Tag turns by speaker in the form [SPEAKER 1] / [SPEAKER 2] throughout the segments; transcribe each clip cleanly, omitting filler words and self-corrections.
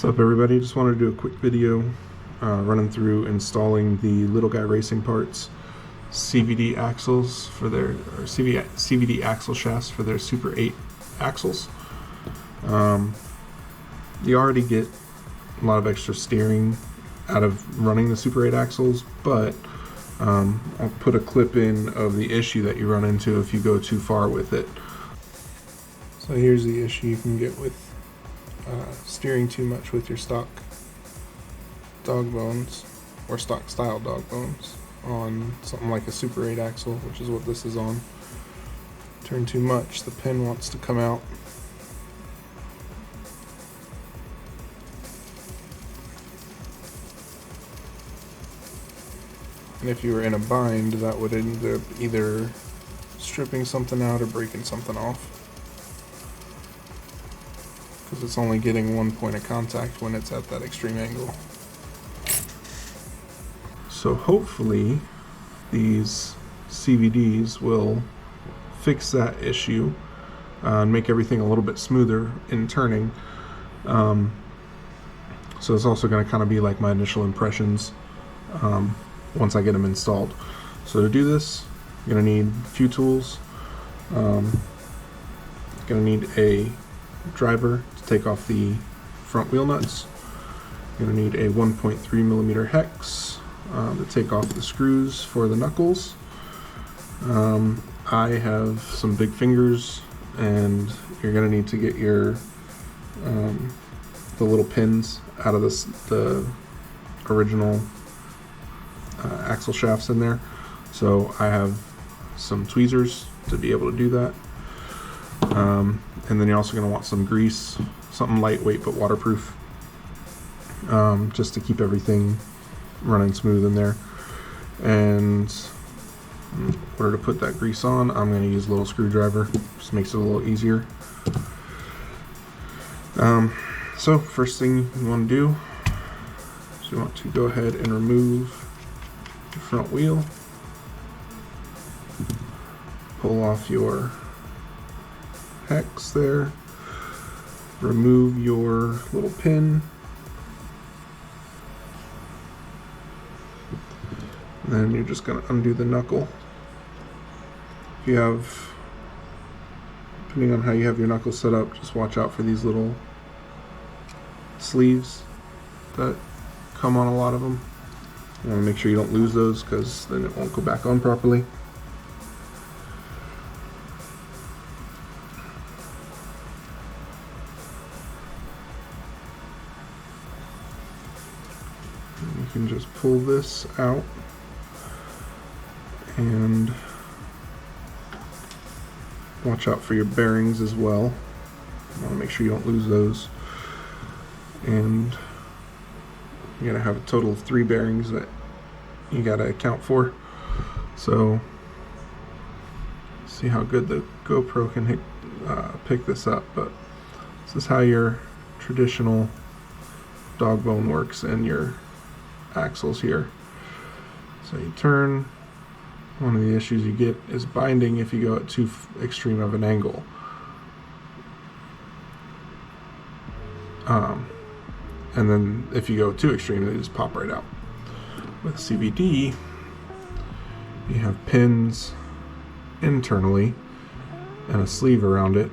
[SPEAKER 1] What's up, everybody? Just wanted to do a quick video running through installing the Little Guy Racing Parts CVD axles for their CVD axle shafts for their Super 8 axles. You already get a lot of extra steering out of running the Super 8 axles, but I'll put a clip in of the issue that you run into if you go too far with it. So here's the issue you can get with steering too much with your stock dog bones or stock style dog bones on something like a Super 8 axle, which is what this is on. Turn too much, the pin wants to come out. And if you were in a bind, that would end up either stripping something out or breaking something off, because it's only getting one point of contact when it's at that extreme angle. So hopefully these CVDs will fix that issue and make everything a little bit smoother in turning. So it's also going to kind of be like my initial impressions once I get them installed. So to do this, you're going to need a few tools. You're going to need a driver to take off the front wheel nuts. You're going to need a 1.3 millimeter hex to take off the screws for the knuckles. I have some big fingers, and you're going to need to get your the little pins out of the original axle shafts in there. So I have some tweezers to be able to do that. And then you're also going to want some grease, something lightweight but waterproof, just to keep everything running smooth in there. And in order to put that grease on, I'm going to use a little screwdriver. Just makes it a little easier. So first thing you want to do is you want to go ahead and remove the front wheel, pull off your hex there, remove your little pin, and then you're just going to undo the knuckle. If you have, depending on how you have your knuckles set up, just watch out for these little sleeves that come on a lot of them. You want to make sure you don't lose those, because then it won't go back on properly. You can just pull this out and watch out for your bearings as well. You want to make sure you don't lose those. And you're going to have a total of 3 bearings that you got to account for. So see how good the GoPro can pick this up. But this is how your traditional dog bone works in your axles here. So you turn. One of the issues you get is binding if you go at too extreme of an angle. And then if you go too extreme, they just pop right out. With CVD, you have pins internally and a sleeve around it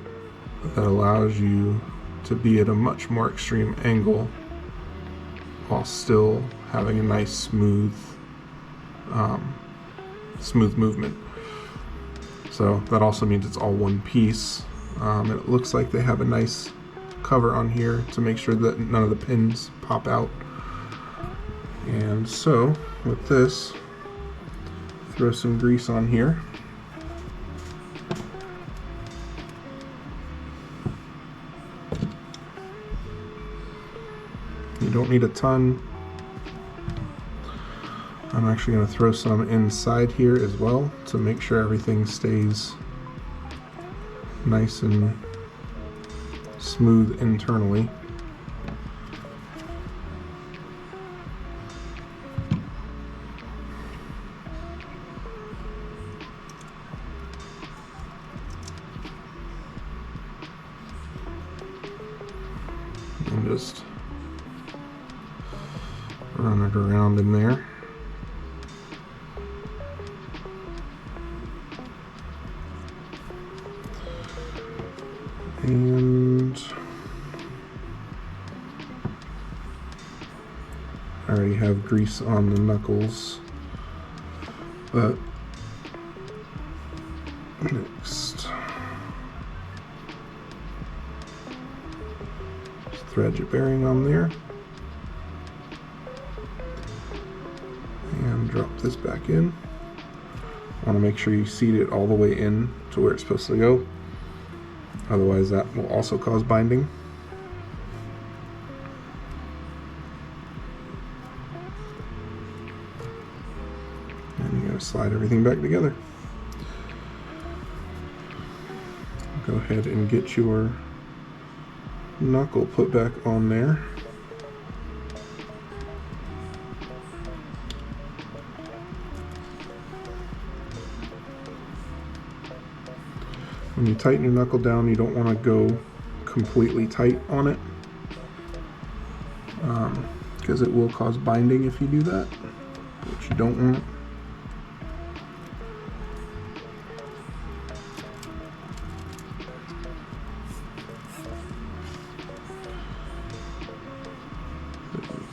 [SPEAKER 1] that allows you to be at a much more extreme angle while still having a nice smooth movement. So that also means it's all one piece. And it looks like they have a nice cover on here to make sure that none of the pins pop out. And so with this, throw some grease on here. You don't need a ton. I'm actually going to throw some inside here as well to make sure everything stays nice and smooth internally. And just run it around in there. And I already have grease on the knuckles, but next, just thread your bearing on there and drop this back in. Want to make sure you seat it all the way in to where it's supposed to go, otherwise that will also cause binding. And you gotta slide everything back together. Go ahead and get your knuckle put back on there. When you tighten your knuckle down, you don't want to go completely tight on it, because it will cause binding if you do that, which you don't want.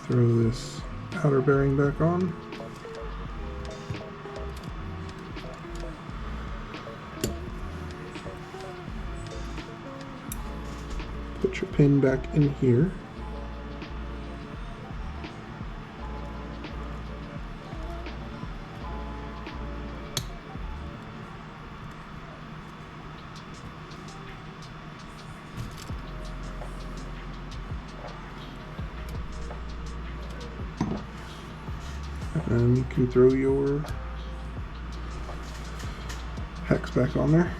[SPEAKER 1] Throw this outer bearing back on. Put your pin back in here. And you can throw your hex back on there.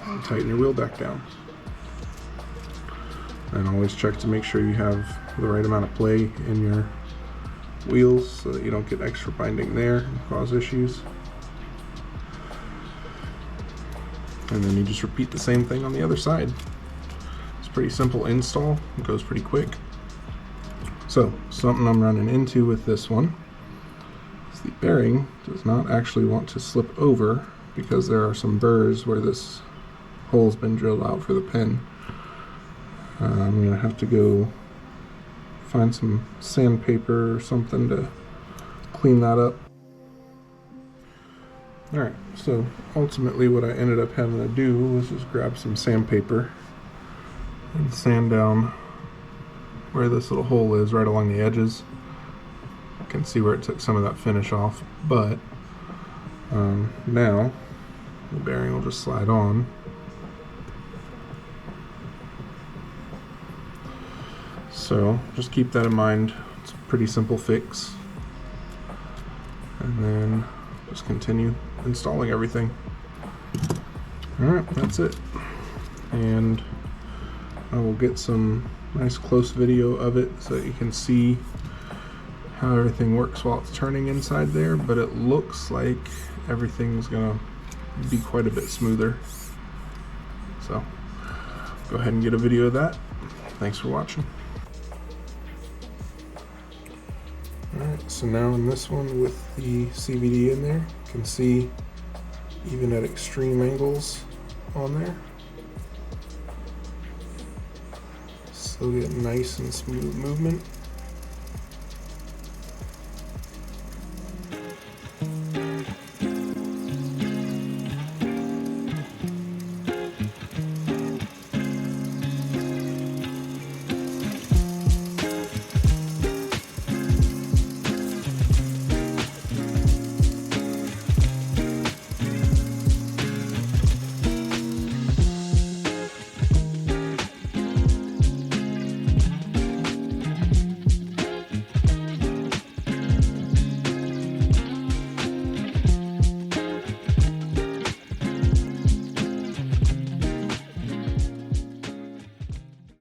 [SPEAKER 1] And tighten your wheel back down. And always check to make sure you have the right amount of play in your wheels so that you don't get extra binding there and cause issues. And then you just repeat the same thing on the other side. It's a pretty simple install. It goes pretty quick. So, something I'm running into with this one is the bearing does not actually want to slip over because there are some burrs where this hole's been drilled out for the pin. I'm going to have to go find some sandpaper or something to clean that up. Alright, so ultimately what I ended up having to do was just grab some sandpaper and sand down where this little hole is, right along the edges. You can see where it took some of that finish off, but now the bearing will just slide on. So just keep that in mind. It's a pretty simple fix. And then just continue installing everything. Alright, that's it. And I will get some nice close video of it so that you can see how everything works while it's turning inside there, but it looks like everything's gonna be quite a bit smoother. So go ahead and get a video of that. Thanks for watching. Alright, so now in this one with the CVD in there, you can see even at extreme angles on there, still get nice and smooth movement.